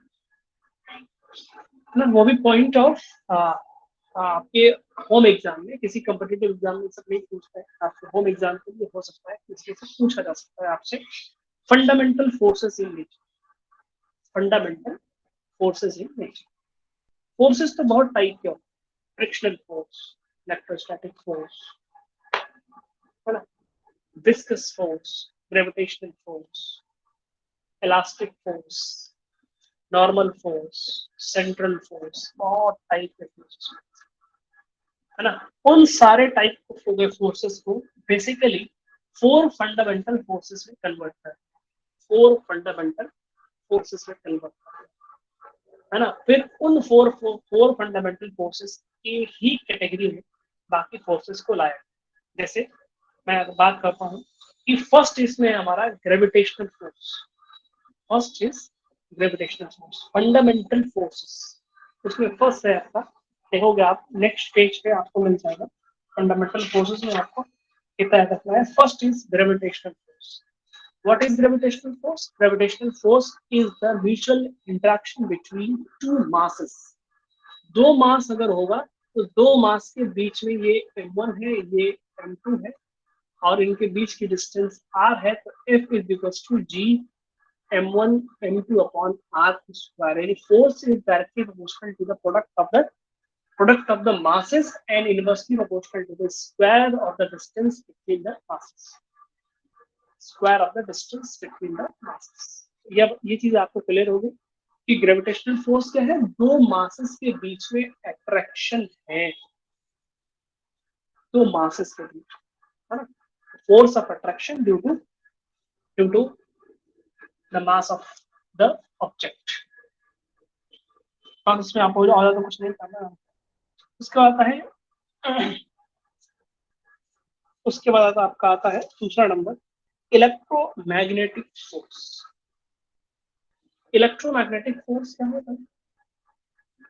है ना। वो भी पॉइंट ऑफ आपके होम एग्जाम में, किसी कम्पिटिटिव एग्जाम में सब नहीं पूछता है, आपके होम एग्जाम के लिए हो सकता है, इसलिए से पूछा जा सकता है आपसे, fundamental forces in nature, fundamental forces in nature. Forces तो बहुत टाइप के होते हैं, फ्रिक्शनल फोर्स, इलेक्ट्रोस्टैटिक फोर्स, है ना, viscous force, gravitational force, elastic force, normal force, central force, बहुत टाइप के फोर्सेस, है ना। उन सारे टाइप के फोर्सेस को बेसिकली 4 फंडामेंटल फोर्सेस में कन्वर्ट कर, 4 फंडामेंटल फोर्सेस में कन्वर्ट कर, है ना। फिर उन 4 फंडामेंटल फोर्सेस की ही कैटेगरी में बाकी फोर्सेस को लाया। जैसे मैं बात करता हूँ कि फर्स्ट इसमें हमारा gravitational force, first is gravitational force, fundamental forces. उसमें फर्स्ट है आपका, देखोगे आप नेक्स्ट पेज पे आपको मिल जाएगा फंडामेंटल फोर्सेस में आपको कितना रखना है। First is gravitational force. What is gravitational force? Gravitational force is the mutual interaction between two masses. दो मास अगर होगा तो दो मास के बीच में, ये m1 है, ये m2 है, और इनके बीच की डिस्टेंस r है, तो F is equals to G m1 m2 upon r square. यानी force is directly proportional to the product of the masses and inversely proportional to the square of the distance between the masses. Square of the distance between the masses. ये चीज आपको clear होगी कि gravitational force क्या है, दो masses के बीच में अट्रैक्शन है, दो मासेस के बीच, है ना। Force of attraction due to the mass of the object. और इसमें आपको और तो कुछ नहीं करना। उसके बाद आपका आता है दूसरा number, electromagnetic force. Electromagnetic force क्या होता है?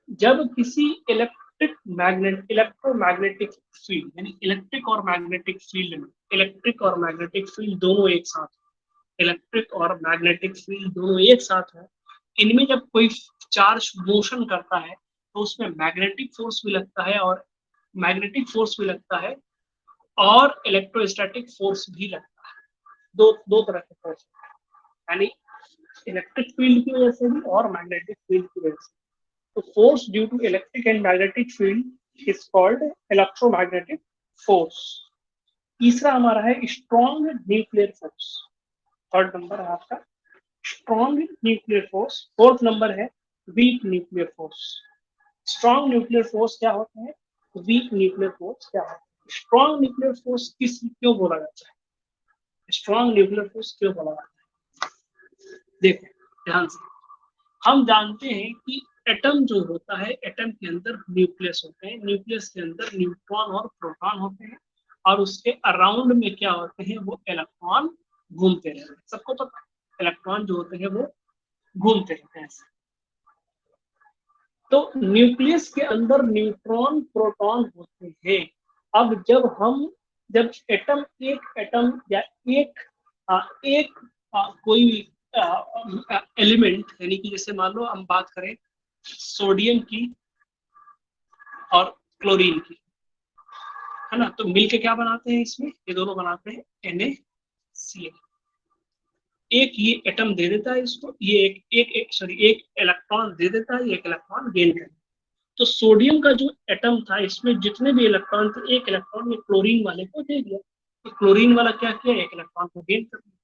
जब किसी इलेक्ट्रोमैग्नेटिक फील्ड, यानी इलेक्ट्रिक और मैग्नेटिक फील्ड दोनों एक साथ, इलेक्ट्रिक और मैग्नेटिक फील्ड दोनों एक साथ है, इनमें जब कोई चार्ज मोशन करता है तो उसमें मैग्नेटिक फोर्स भी लगता है और इलेक्ट्रोस्टैटिक फोर्स भी लगता है। दो तरह के फोर्स, यानी इलेक्ट्रिक फील्ड की वजह से भी और मैग्नेटिक फील्ड की वजह से। तो force due to electric and magnetic field is called electromagnetic force. तीसरा हमारा है strong nuclear force. Third number है आपका strong nuclear force. Fourth number है weak nuclear force. Strong nuclear force क्या होता है, वीक न्यूक्लियर फोर्स क्या होता है। स्ट्रॉन्ग न्यूक्लियर फोर्स क्यों बोला जाता है, स्ट्रॉन्ग न्यूक्लियर फोर्स क्यों बोला जाता है? देखो ध्यान से, हम जानते हैं कि एटम जो होता है, एटम के अंदर न्यूक्लियस होते हैं, न्यूक्लियस के अंदर न्यूट्रॉन और प्रोटॉन होते हैं, और उसके अराउंड में क्या होते हैं, वो इलेक्ट्रॉन घूमते रहते हैं। सबको पता है इलेक्ट्रॉन जो होते हैं वो घूमते रहते हैं। तो न्यूक्लियस के अंदर न्यूट्रॉन प्रोटॉन होते हैं। अब जब एटम या एक कोई एलिमेंट, यानी कि जैसे मान लो हम बात करें सोडियम की और क्लोरीन की, है ना, तो मिलके क्या बनाते हैं इसमें, ये दोनों बनाते हैं NaCl। एक ये एटम दे देता है इसको, ये एक इलेक्ट्रॉन दे देता है, एक इलेक्ट्रॉन गेन करता है। तो सोडियम का जो एटम था, इसमें जितने भी इलेक्ट्रॉन थे, एक इलेक्ट्रॉन ये क्लोरीन वाले को दे दिया, तो क्लोरीन वाला क्या किया, एक इलेक्ट्रॉन को गेन कर दिया।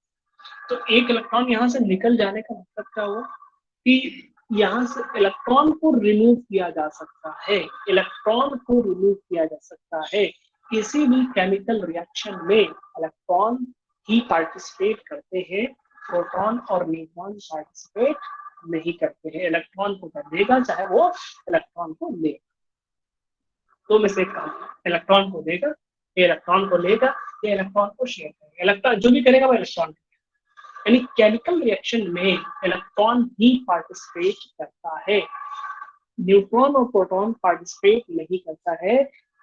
तो एक इलेक्ट्रॉन यहाँ से निकल जाने का मतलब क्या हुआ कि यहाँ से इलेक्ट्रॉन को रिमूव किया जा सकता है, इलेक्ट्रॉन को रिमूव किया जा सकता है। किसी भी केमिकल रिएक्शन में इलेक्ट्रॉन ही पार्टिसिपेट करते हैं, प्रोटॉन और न्यूट्रॉन पार्टिसिपेट नहीं करते हैं। इलेक्ट्रॉन को कर देगा चाहे वो इलेक्ट्रॉन को ले, दो में से एक काम, इलेक्ट्रॉन को देगा, इलेक्ट्रॉन को लेगा, या इलेक्ट्रॉन को शेयर करेगा। इलेक्ट्रॉन जो भी करेगा वो इलेक्ट्रॉन, यानी केमिकल रिएक्शन में इलेक्ट्रॉन ही पार्टिसिपेट करता है, न्यूट्रॉन और प्रोटॉन पार्टिसिपेट नहीं करता है।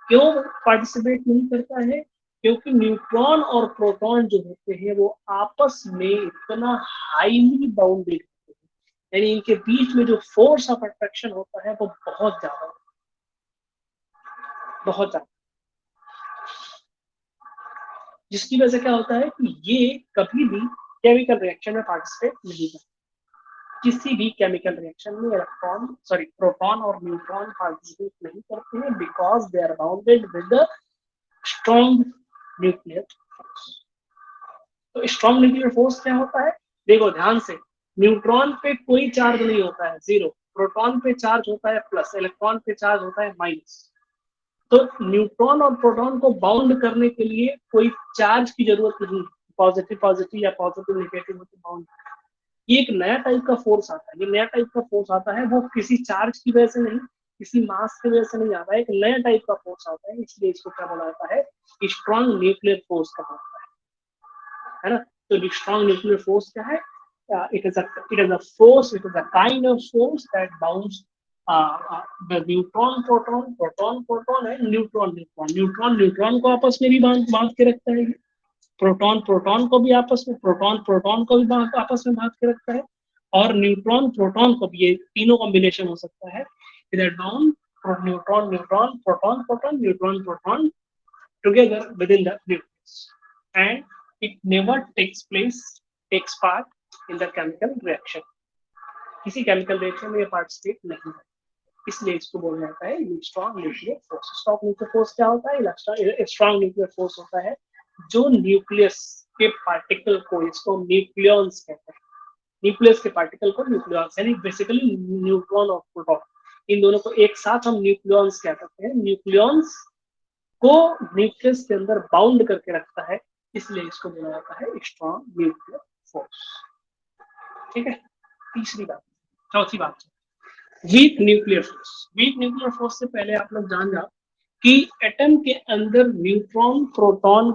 क्यों पार्टिसिपेट नहीं करता है? क्योंकि न्यूट्रॉन और प्रोटॉन जो होते हैं वो आपस में इतना हाईली बाउंडेड होते हैं, यानी इनके बीच में जो फोर्स ऑफ अट्रैक्शन होता है वो बहुत ज्यादा, जिसकी वजह से क्या होता है कि ये कभी भी केमिकल रिएक्शन में पार्टिसिपेट नहीं करते। किसी भी केमिकल रिएक्शन में प्रोटॉन और न्यूट्रॉन पार्टिसिपेट नहीं करते हैं, because they are bounded with the strong nuclear force. तो स्ट्रॉन्ग न्यूक्लियर फोर्स क्या होता है, देखो ध्यान से, न्यूट्रॉन पे कोई चार्ज नहीं होता है, जीरो, प्रोटॉन पे चार्ज होता है प्लस, इलेक्ट्रॉन पे चार्ज होता है माइनस। तो न्यूट्रॉन और प्रोटॉन को बाउंड करने के लिए कोई चार्ज की जरूरत नहीं, पॉजिटिव पॉजिटिव या पॉजिटिव नेगेटिव होकर बाउंड। ये एक नया टाइप का फोर्स आता है, ये नया टाइप का फोर्स आता है, वो किसी चार्ज की वजह से नहीं, किसी मास की वजह से नहीं आता है, एक नया टाइप का फोर्स आता है, इसलिए इसको क्या बोला जाता है, स्ट्रॉन्ग न्यूक्लियर फोर्स कहा जाता है ना। तो स्ट्रॉन्ग न्यूक्लियर फोर्स क्या है? It is a force, it is a kind of force that bounds the neutron proton है, न्यूट्रॉन को आपस में भी बांध के रखता है, प्रोटॉन को भी आपस में आपस में बांध के रखता है, और न्यूट्रॉन प्रोटॉन को भी, ये तीनों कॉम्बिनेशन हो सकता है, इधर down neutron together within the nucleus, and it never takes part in the chemical reaction, किसी केमिकल रिएक्शन में ये पार्टिसिपेट नहीं है, इसलिए इसको बोला जाता है strong nuclear force. Strong nuclear force क्या होता है? स्ट्रॉन्ग न्यूक्लियर फोर्स होता है जो न्यूक्लियस के पार्टिकल को, इसको न्यूक्लियॉन्स कहते हैं, न्यूक्लियस के पार्टिकल को न्यूक्लियॉन्स, यानी बेसिकली न्यूट्रॉन और प्रोटॉन, इन दोनों को एक साथ हम न्यूक्लियॉन्स कह सकते हैं। न्यूक्लियॉन्स को न्यूक्लियस के अंदर बाउंड करके रखता है, इसलिए इसको बोला जाता है स्ट्रॉन्ग न्यूक्लियर फोर्स। ठीक है, तीसरी बात। चौथी बात, week nuclear force. Week nuclear force से पहले आप लोग जान जाओ कि एटम के अंदर न्यूट्रॉन प्रोटॉन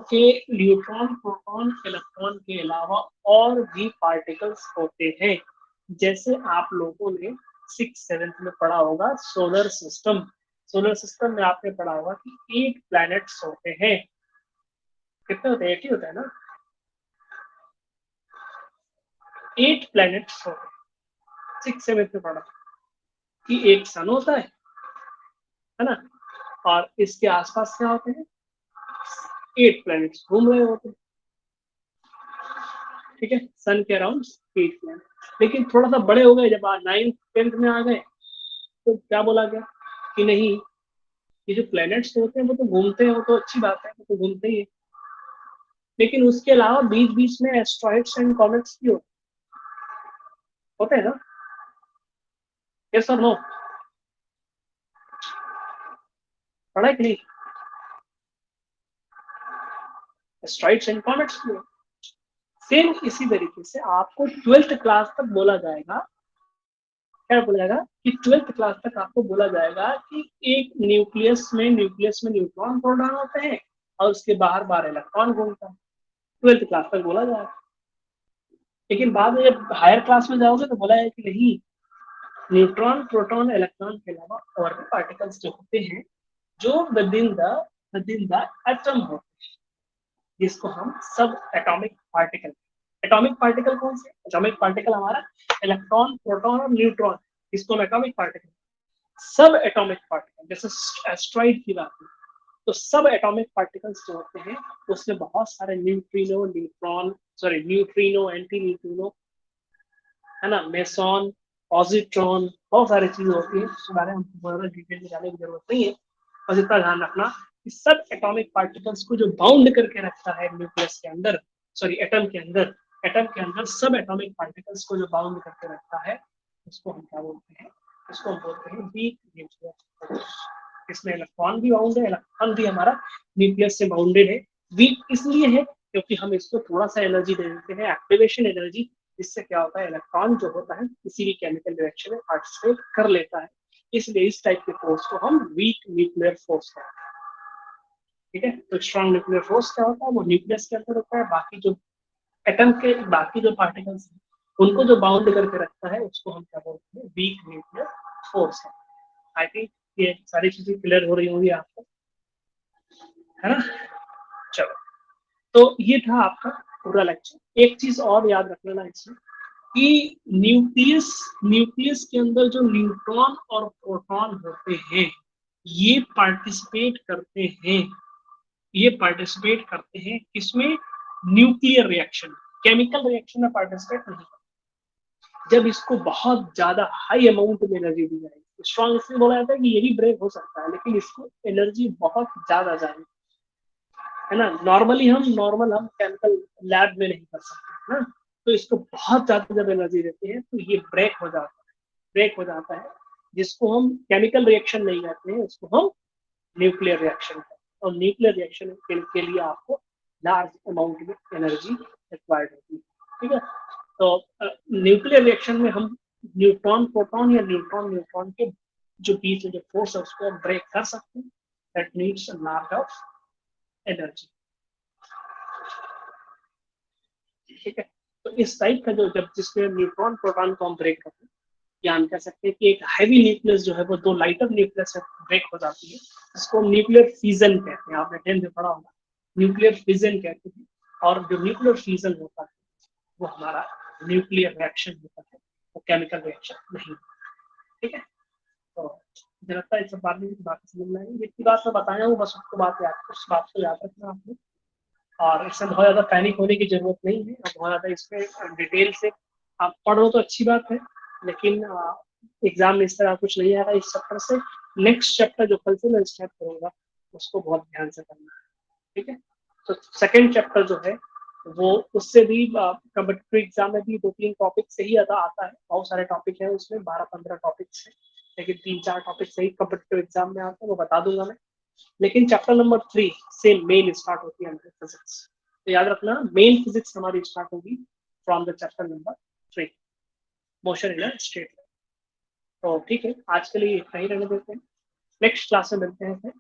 इलेक्ट्रॉन के अलावा और भी पार्टिकल्स होते हैं, जैसे आप लोगों ने 6th-7th में पढ़ा होगा सोलर सिस्टम में आपने पढ़ा होगा कि 8 प्लैनेट्स होते हैं। कितने होते हैं? 8 ही होता है ना, 8 प्लैनेट्स होते हैं। 6th-7th में पढ़ा कि एक सन होता है ना, और इसके आसपास क्या होते हैं? 8 प्लैनेट्स घूम रहे होते हैं। ठीक है, सन के अराउंड 8 प्लैनेट। लेकिन थोड़ा सा बड़े हो गए, जब 9th-10th में आ गए, तो क्या बोला गया कि नहीं, ये जो प्लैनेट्स होते हैं वो तो घूमते हैं, वो तो अच्छी बात है, वो तो घूमते ही है, लेकिन उसके अलावा बीच बीच में एस्ट्रॉइड्स एंड कॉमेट्स भी होते हैं ना। यस और नो? पढ़ा कि नहीं? एस्ट्रॉइड्स एंड कॉमेट्स भी। सेम इसी तरीके से आपको 12th क्लास तक बोला जाएगा, क्या बोला जाएगा कि 12th क्लास तक आपको बोला जाएगा कि एक न्यूक्लियस में न्यूट्रॉन प्रोटॉन होते हैं और उसके बाहर 12 इलेक्ट्रॉन घूमता है। 12th क्लास तक बोला जाएगा, लेकिन बाद में जब हायर क्लास में जाओगे तो बोला है कि नहीं, न्यूट्रॉन प्रोटॉन इलेक्ट्रॉन के अलावा और भी पार्टिकल्स जो होते हैं जो विदिन द एटम होते हैं, जिसको हम सब एटॉमिक पार्टिकल कौन से? एटॉमिक पार्टिकल हमारा इलेक्ट्रॉन प्रोटॉन और न्यूट्रॉन, इसको हम एटॉमिक पार्टिकल। सब एटॉमिक पार्टिकल, जैसे एस्ट्रॉइड की बात है, तो सब एटॉमिक पार्टिकल्स जो होते हैं उसमें बहुत सारे न्यूट्रिनो, एंटी न्यूट्रिनो, है ना, मेसॉन, पॉजिट्रॉन, बहुत सारी चीजें होती है, उसके बारे में हमको डिटेल में जाने की जरूरत नहीं है। बस इतना ध्यान रखना कि सब एटॉमिक पार्टिकल्स को जो बाउंड करके रखता है न्यूक्लियस के अंदर, एटम के अंदर सब एटॉमिक पार्टिकल्स को जो बाउंड करके रखता है, उसको हम क्या बोलते हैं? उसको हम बोलते हैं वीक न्यूक्लियर फोर्स। इसमें इलेक्ट्रॉन भी बाउंड है, इलेक्ट्रॉन भी हमारा न्यूक्लियस से बाउंडेड है। वीक इसलिए है क्योंकि हम इसको थोड़ा सा एनर्जी दे देते हैं, एक्टिवेशन एनर्जी, जिससे क्या होता है, इलेक्ट्रॉन जो होता है किसी भी केमिकल रिएक्शन में पार्टिसिपेट कर लेता है, इसलिए इस टाइप के फोर्स को हम वीक न्यूक्लियर फोर्स कहते हैं। ठीक है, तो स्ट्रॉन्ग न्यूक्लियर फोर्स क्या होता है? वो न्यूक्लियस के अंदर होता है, बाकी जो एटम के बाकी जो पार्टिकल्स हैं उनको जो बाउंड करके रखता है उसको हम क्या बोलते हैं? वीक न्यूक्लियर फोर्स है। आई थिंक ये सारी चीजें क्लियर हो रही होंगी आपको, है ना। चलो, तो ये था आपका पूरा लेक्चर। एक चीज और याद रख लेना इसमें कि न्यूक्लियस के अंदर जो न्यूट्रॉन और प्रोटॉन होते हैं ये पार्टिसिपेट करते हैं किसमें? न्यूक्लियर रिएक्शन, केमिकल रिएक्शन में पार्टिसिपेट नहीं करते। जब इसको बहुत ज्यादा हाई अमाउंट में एनर्जी दी जाएगी, स्ट्रॉन्ग इसलिए बोला जाता है कि ये भी ब्रेक हो सकता है, लेकिन इसको एनर्जी बहुत ज्यादा जाएगी, है ना। नॉर्मल हम केमिकल लैब में नहीं कर सकते ना, तो इसको बहुत ज्यादा जब एनर्जी देते हैं तो ये ब्रेक हो जाता है, जिसको हम केमिकल रिएक्शन नहीं कहते हैं, उसको हम न्यूक्लियर रिएक्शन का, और न्यूक्लियर रिएक्शन के लिए आपको लार्ज अमाउंट में एनर्जी रिक्वायर्ड होती है, ठीक है। तो न्यूक्लियर रिएक्शन में हम न्यूट्रॉन प्रोटॉन या न्यूट्रॉन न्यूट्रॉन के जो बीच में जो फोर्स है उसको ब्रेक कर सकते हैं, that needs a lot of energy, ठीक है। तो इस टाइप का जो जब जिसमें न्यूट्रॉन प्रोटॉन को हम ब्रेक करते हैं, या हम कह सकते हैं कि एक हैवी न्यूक्लियस जो है वो दो लाइटर न्यूक्लियस से ब्रेक हो जाती है, इसको न्यूक्लियर फिजन कहते हैं, आपने 10th में पढ़ा होगा, न्यूक्लियर फिजन कहते हैं। और जो न्यूक्लियर फिजन होता है वो हमारा न्यूक्लियर रिएक्शन होता है, वो केमिकल रिएक्शन नहीं, ठीक है। तो मुझे लगता है इस बात में बात समझ में आएगी, जितनी बात मैं बताया हूँ बस उसको बात याद, उस बात को याद रखना आपने, और इसमें बहुत ज्यादा पैनिक होने की जरूरत नहीं है, और बहुत ज्यादा इसमें डिटेल से आप पढ़ो तो अच्छी बात है, लेकिन एग्जाम में इस तरह कुछ नहीं आएगा इस चैप्टर से। नेक्स्ट चैप्टर जो कल से मैं स्टार्ट करूंगा उसको बहुत ध्यान से करना है, ठीक है। तो सेकंड चैप्टर जो है वो उससे भी कॉम्पिटिटिव एग्जाम में भी 2-3 टॉपिक से ही आता है, बहुत सारे टॉपिक है उसमें, 12-15 टॉपिक है, लेकिन 3-4 टॉपिक से ही कॉम्पिटिटिव एग्जाम में आते हैं, वो बता दूंगा मैं। लेकिन चैप्टर नंबर 3 से मेन स्टार्ट होती है हमारी फिजिक्स, तो याद रखना मेन फिजिक्स हमारी स्टार्ट होगी from the chapter number 3, motion in a straight line. तो ठीक है, आज के लिए इतना ही रहने देते हैं, नेक्स्ट क्लास में मिलते हैं फिर,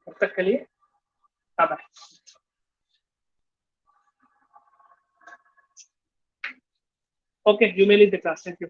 तब तक के लिए bye bye. Okay, you may leave the class. Thank you.